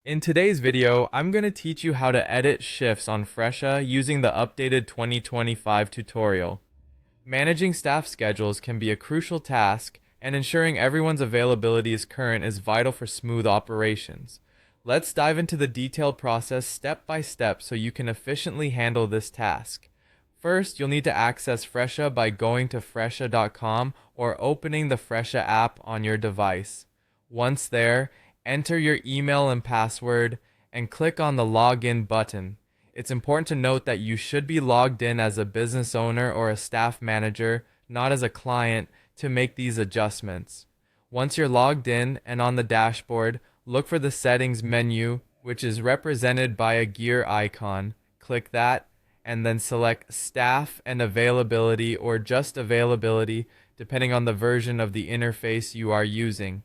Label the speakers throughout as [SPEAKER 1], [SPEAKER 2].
[SPEAKER 1] In today's video, I'm going to teach you how to edit shifts on Fresha using the updated 2025 tutorial. Managing staff schedules can be a crucial task, and ensuring everyone's availability is current is vital for smooth operations. Let's dive into the detailed process step by step so you can efficiently handle this task. First, you'll need to access Fresha by going to fresha.com or opening the Fresha app on your device. Once there, enter your email and password and click on the login button. It's important to note that you should be logged in as a business owner or a staff manager, not as a client, to make these adjustments. Once you're logged in and on the dashboard, look for the settings menu, which is represented by a gear icon. Click that and then select staff and availability or just availability, depending on the version of the interface you are using.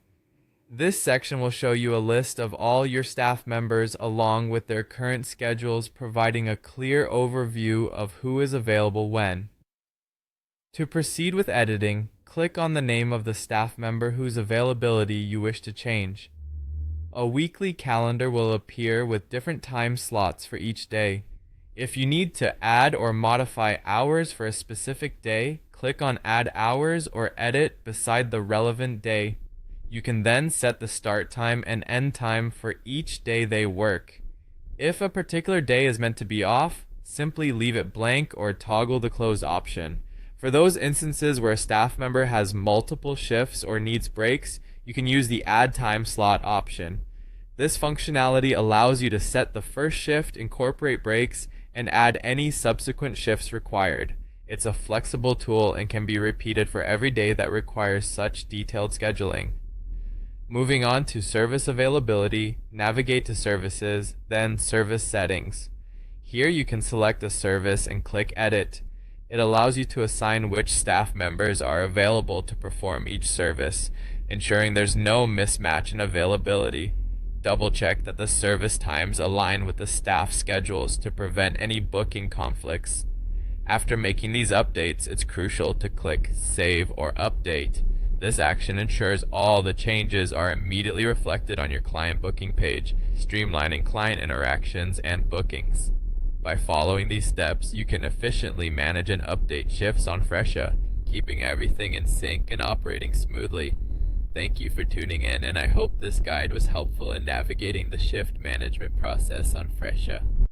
[SPEAKER 1] This section will show you a list of all your staff members along with their current schedules, providing a clear overview of who is available when. To proceed with editing, click on the name of the staff member whose availability you wish to change. A weekly calendar will appear with different time slots for each day. If you need to add or modify hours for a specific day, click on Add Hours or Edit beside the relevant day. You can then set the start time and end time for each day they work. If a particular day is meant to be off, simply leave it blank or toggle the close option. For those instances where a staff member has multiple shifts or needs breaks, you can use the Add Time Slot option. This functionality allows you to set the first shift, incorporate breaks, and add any subsequent shifts required. It's a flexible tool and can be repeated for every day that requires such detailed scheduling. Moving on to service availability, navigate to services, then service settings. Here you can select a service and click edit. It allows you to assign which staff members are available to perform each service, ensuring there's no mismatch in availability. Double check that the service times align with the staff schedules to prevent any booking conflicts. After making these updates, it's crucial to click Save or Update. This action ensures all the changes are immediately reflected on your client booking page, streamlining client interactions and bookings. By following these steps, you can efficiently manage and update shifts on Fresha, keeping everything in sync and operating smoothly. Thank you for tuning in, and I hope this guide was helpful in navigating the shift management process on Fresha.